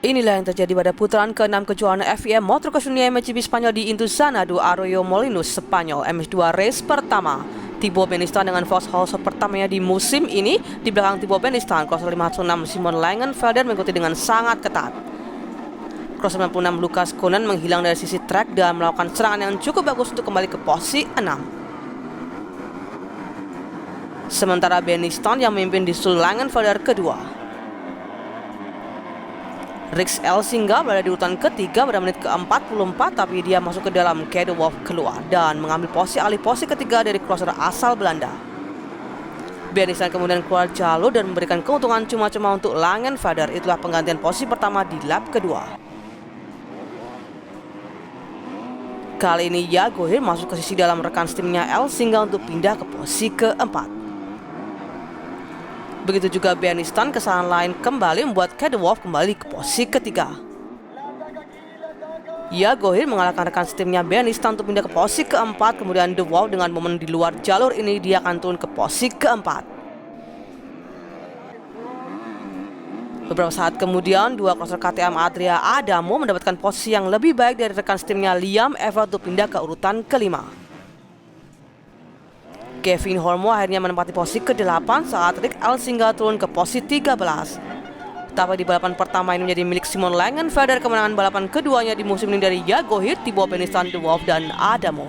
Inilah yang terjadi pada putaran ke-6 kejuaraan FIM Motocross Dunia MXGP Spanyol di Intuzana do Arroyo Molinos, Spanyol. MS2 race pertama. Thibaut Benistan dengan Vauxhall pertamanya di musim ini. Di belakang Thibaut Benistan, Crosser 516 Simon Langenfelder mengikuti dengan sangat ketat. Crosser 96 Lucas Koenen menghilang dari sisi trek dan melakukan serangan yang cukup bagus untuk kembali ke posisi 6. Sementara Benistan yang memimpin disusul Langenfelder kedua. Rix Elsinga berada di urutan ketiga pada menit ke-44, tapi dia masuk ke dalam Kede Wolf keluar dan mengambil posisi alih posisi ketiga dari crosser asal Belanda. Benistan kemudian keluar jalur dan memberikan keuntungan cuma-cuma untuk Langenfelder. Itulah penggantian posisi pertama di lap kedua. Kali ini Jaguar masuk ke sisi dalam rekan timnya Elsinga untuk pindah ke posisi keempat. Begitu juga Benistan, kesalahan lain kembali membuat Kede Wolf kembali ke posisi ketiga. Jaguar mengalahkan rekan timnya Benistan untuk pindah ke posisi keempat. Kemudian De Wolf dengan momen di luar jalur ini dia akan turun ke posisi keempat. Beberapa saat kemudian dua crosser KTM Adria Adamo mendapatkan posisi yang lebih baik dari rekan timnya Liam Everett untuk pindah ke urutan kelima. Kevin Holmo akhirnya menempati posisi ke-8 saat Rix Elsinga turun ke posisi 13. Tapi di balapan pertama ini menjadi milik Simon Langenfelder. Kemenangan balapan keduanya di musim ini dari Jaguar, Thibaut Benistan, De Wolf, dan Adamo.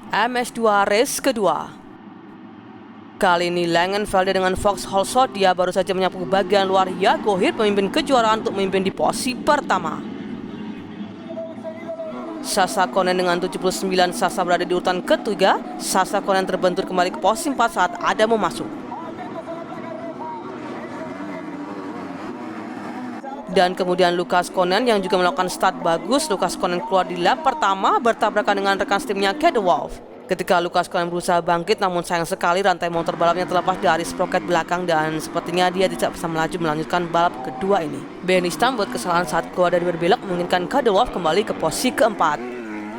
MS2 race kedua. Kali ini Langenfelder dengan Vauxhall dia baru saja menyapu bagian luar Jaguar, pemimpin kejuaraan untuk memimpin di posisi pertama. Sasa Koenen dengan 79 Sasa berada di urutan ketiga. Sasa Koenen terbentur kembali ke posisi 4 saat Adamo masuk. Dan kemudian Lucas Koenen yang juga melakukan start bagus. Lucas Koenen keluar di lap pertama bertabrakan dengan rekan timnya Kede Wolf. Ketika Lucas Koenen berusaha bangkit, namun sayang sekali rantai motor balapnya terlepas dari sproket belakang dan sepertinya dia tidak bisa melaju melanjutkan balap kedua ini. Benistan membuat kesalahan saat keluar dari berbelok menginginkan Kede Wolf kembali ke posisi keempat.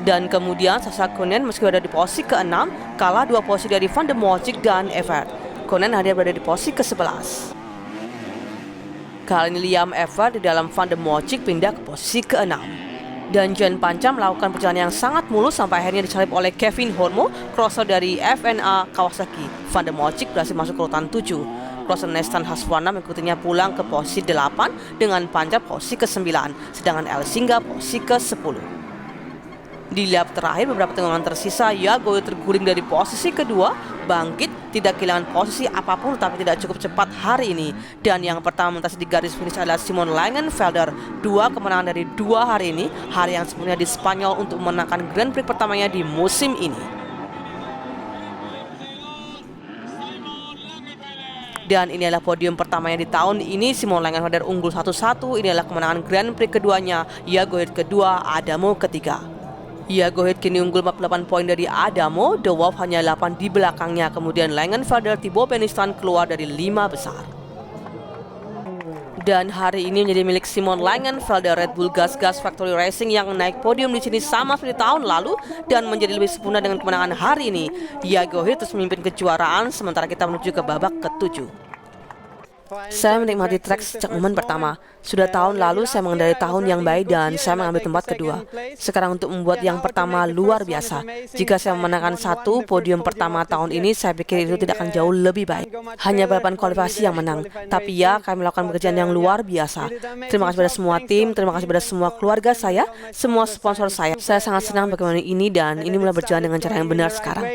Dan kemudian Sasa Koenen meski berada di posisi keenam, kalah dua posisi dari Van der Moortschik dan Everett. Koenen hanya berada di posisi ke-11. Kali ini Liam Everett di dalam Van der Moortschik pindah ke posisi ke-6. Dan Jen Panca melakukan perjalanan yang sangat mulus sampai akhirnya disalip oleh Kevin Holmo, crosser dari FNA Kawasaki. Van der Moortschik berhasil masuk ke urutan 7. Crosser Nestan Haswana mengikutinya pulang ke posisi 8 dengan Panca posisi ke-9, sedangkan Elsinga posisi ke-10. Di lap terakhir beberapa tikungan tersisa, Jaguar terguling dari posisi kedua, bangkit, tidak kehilangan posisi apapun tapi tidak cukup cepat hari ini. Dan yang pertama melintasi di garis finish adalah Simon Langenfelder. 2 kemenangan dari 2 hari ini, hari yang sepenuhnya di Spanyol untuk memenangkan Grand Prix pertamanya di musim ini. Dan ini adalah podium pertamanya di tahun ini. Simon Langenfelder unggul 1-1. Ini adalah kemenangan Grand Prix keduanya, Jaguar kedua, Adamo ketiga. Jaguar kini unggul 48 poin dari Adamo, De Wolf hanya 8 di belakangnya. Kemudian Langenfelder, Thibaut Benistan keluar dari 5 besar. Dan hari ini menjadi milik Simon Langenfelder. Red Bull Gas Gas Factory Racing yang naik podium di sini sama seperti tahun lalu dan menjadi lebih sempurna dengan kemenangan hari ini. Jaguar terus memimpin kejuaraan sementara kita menuju ke babak ke-7. Saya menikmati trek sejak momen pertama. Sudah tahun lalu saya mengendarai tahun yang baik dan saya mengambil tempat kedua. Sekarang untuk membuat yang pertama luar biasa. Jika saya memenangkan satu podium pertama tahun ini, saya pikir itu tidak akan jauh lebih baik. Hanya balapan kualifikasi yang menang. Tapi ya, kami melakukan pekerjaan yang luar biasa. Terima kasih pada semua tim, terima kasih pada semua keluarga saya, semua sponsor saya. Saya sangat senang bagaimana ini dan ini mulai berjalan dengan cara yang benar sekarang.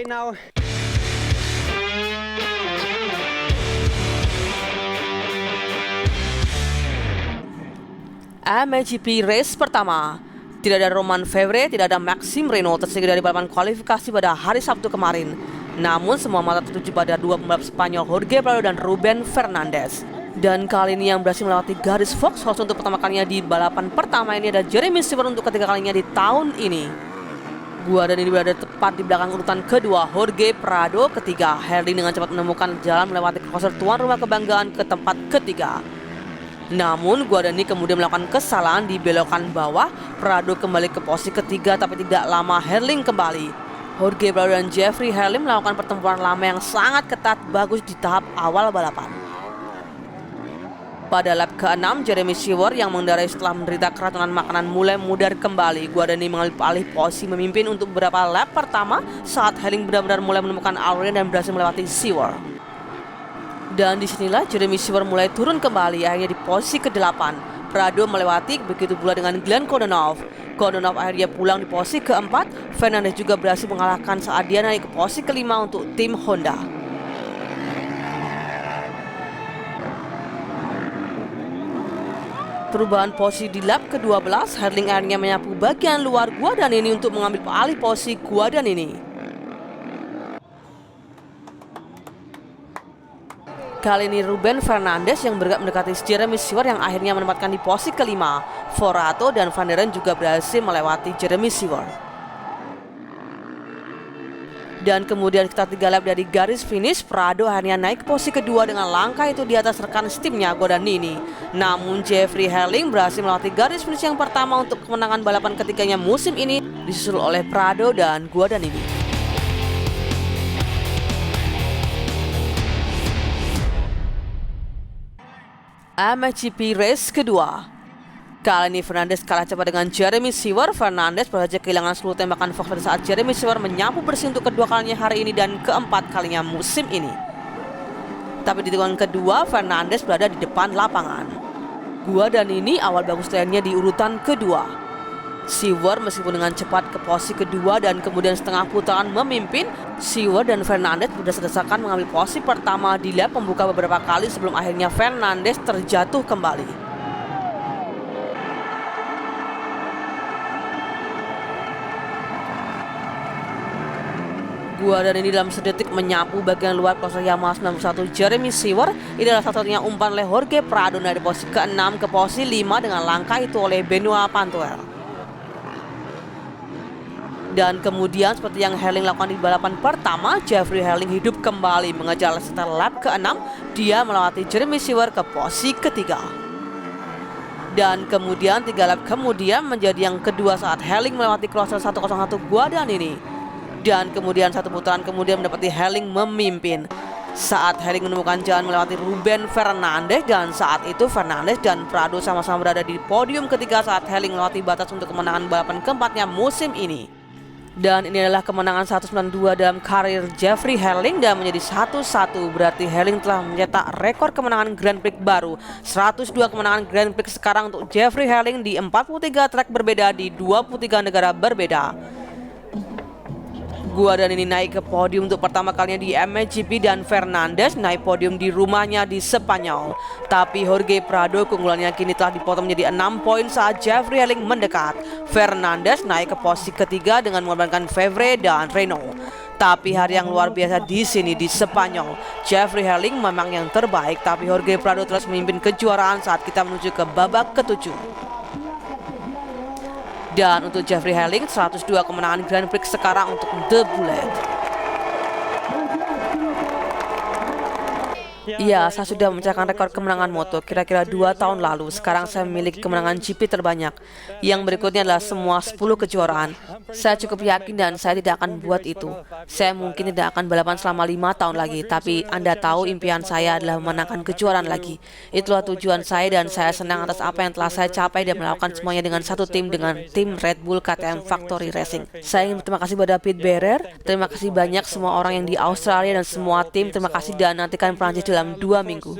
MXGP race pertama. Tidak ada Romain Febvre, tidak ada Maxime Renaux tersingkir dari balapan kualifikasi pada hari Sabtu kemarin. Namun semua mata tertuju pada dua pembalap Spanyol, Jorge Prado dan Ruben Fernandez. Dan kali ini yang berhasil melewati garis Vauxhall untuk pertama kalinya di balapan pertama ini ada Jeremy Seewer untuk ketiga kalinya di tahun ini. Gua dan ini berada tepat di belakang urutan kedua, Jorge Prado ketiga. Herlin dengan cepat menemukan jalan melewati crosser tuan rumah kebanggaan ke tempat ketiga. Namun Guadani kemudian melakukan kesalahan di belokan bawah. Prado kembali ke posisi ketiga, tapi tidak lama Herling kembali. Jorge Prado dan Jeffrey Herling melakukan pertempuran lama yang sangat ketat bagus di tahap awal balapan. Pada lap ke-6, Jeremy Seewer yang mengendarai setelah menderita keracunan makanan mulai mudar kembali. Guadani mengambil alih posisi memimpin untuk beberapa lap pertama saat Herling benar-benar mulai menemukan area dan berhasil melewati Seewer. Dan disinilah Jeremy Seewer mulai turun kembali, akhirnya di posisi ke-8. Prado melewati, begitu pula dengan Glenn Kodonov. Kodonov akhirnya pulang di posisi ke-4. Fernandez juga berhasil mengalahkan saat dia naik ke posisi ke-5 untuk tim Honda. Perubahan posisi di lap ke-12, Herling akhirnya menyapu bagian luar Guadani untuk mengambil alih posisi Guadani. Kali ini Ruben Fernandez yang bergerak mendekati Jeremy Seewer yang akhirnya menempatkan di posisi ke-5. Forato dan Van der Ren juga berhasil melewati Jeremy Seewer. Dan kemudian sekitar 3 lap dari garis finish, Prado akhirnya naik ke posisi kedua dengan langkah itu di atas rekan setimnya Guadani. Namun Jeffrey Herling berhasil melewati garis finish yang pertama untuk kemenangan balapan ketiganya musim ini, disusul oleh Prado dan Guadani. MXGP race kedua. Kali ini Fernandez kalah cepat dengan Jeremy Seewer. Fernandez baru saja kehilangan seluruh tembakan Fox pada saat Jeremy Seewer menyapu bersih untuk kedua kalinya hari ini dan keempat kalinya musim ini. Tapi di tikungan kedua, Fernandez berada di depan lapangan. Guadani awal bagus lainnya di urutan kedua. Seewer meskipun dengan cepat ke posisi kedua dan kemudian setengah putaran memimpin, Seewer dan Fernandez berdesak-desakan mengambil posisi pertama di lap pembuka beberapa kali sebelum akhirnya Fernandez terjatuh kembali. Guadani dalam sedetik menyapu bagian luar klosel Yamaha 91 Jeremy Seewer. Ini adalah satu-satunya umpan oleh Jorge Prado dari posisi ke-6 ke posisi 5 dengan langkah itu oleh Benoit Pantoel. Dan kemudian seperti yang Herling lakukan di balapan pertama, Jeffrey Herling hidup kembali mengejar setelah lap ke-6. Dia melewati Jeremy Seewer ke posisi ketiga. Dan kemudian 3 lap kemudian menjadi yang kedua saat Herling melewati klosel 101 Guadani. Dan kemudian satu putaran kemudian mendapati Herling memimpin. Saat Herling menemukan jalan melewati Ruben Fernandez, dan saat itu Fernandez dan Prado sama-sama berada di podium ketiga saat Herling melewati batas untuk kemenangan balapan keempatnya musim ini. Dan ini adalah kemenangan 192 dalam karir Jeffrey Herling dan menjadi 1-1. Berarti Herling telah mencetak rekor kemenangan Grand Prix baru. 102 kemenangan Grand Prix sekarang untuk Jeffrey Herling di 43 trek berbeda di 23 negara berbeda. Guadani naik ke podium untuk pertama kalinya di MXGP dan Fernandez naik podium di rumahnya di Spanyol. Tapi Jorge Prado keunggulannya kini telah dipotong menjadi 6 poin saat Jeffrey Herling mendekat. Fernandez naik ke posisi ketiga dengan mengorbankan Fevre dan Renault. Tapi hari yang luar biasa di sini di Spanyol. Jeffrey Herling memang yang terbaik, tapi Jorge Prado terus memimpin kejuaraan saat kita menuju ke babak ke-7. Dan untuk Jeffrey Herling 102 kemenangan Grand Prix sekarang untuk The Bullet. Iya, saya sudah memecahkan rekor kemenangan moto kira-kira 2 tahun lalu. Sekarang saya memiliki kemenangan GP terbanyak. Yang berikutnya adalah semua 10 kejuaraan. Saya cukup yakin dan saya tidak akan buat itu. Saya mungkin tidak akan balapan selama 5 tahun lagi. Tapi Anda tahu impian saya adalah memenangkan kejuaraan lagi. Itulah tujuan saya dan saya senang atas apa yang telah saya capai dan melakukan semuanya dengan satu tim, dengan tim Red Bull KTM Factory Racing. Saya ingin berterima kasih pada Pete Berer. Terima kasih banyak semua orang yang di Australia dan semua tim. Terima kasih dan nantikan Prancis dalam 2 minggu.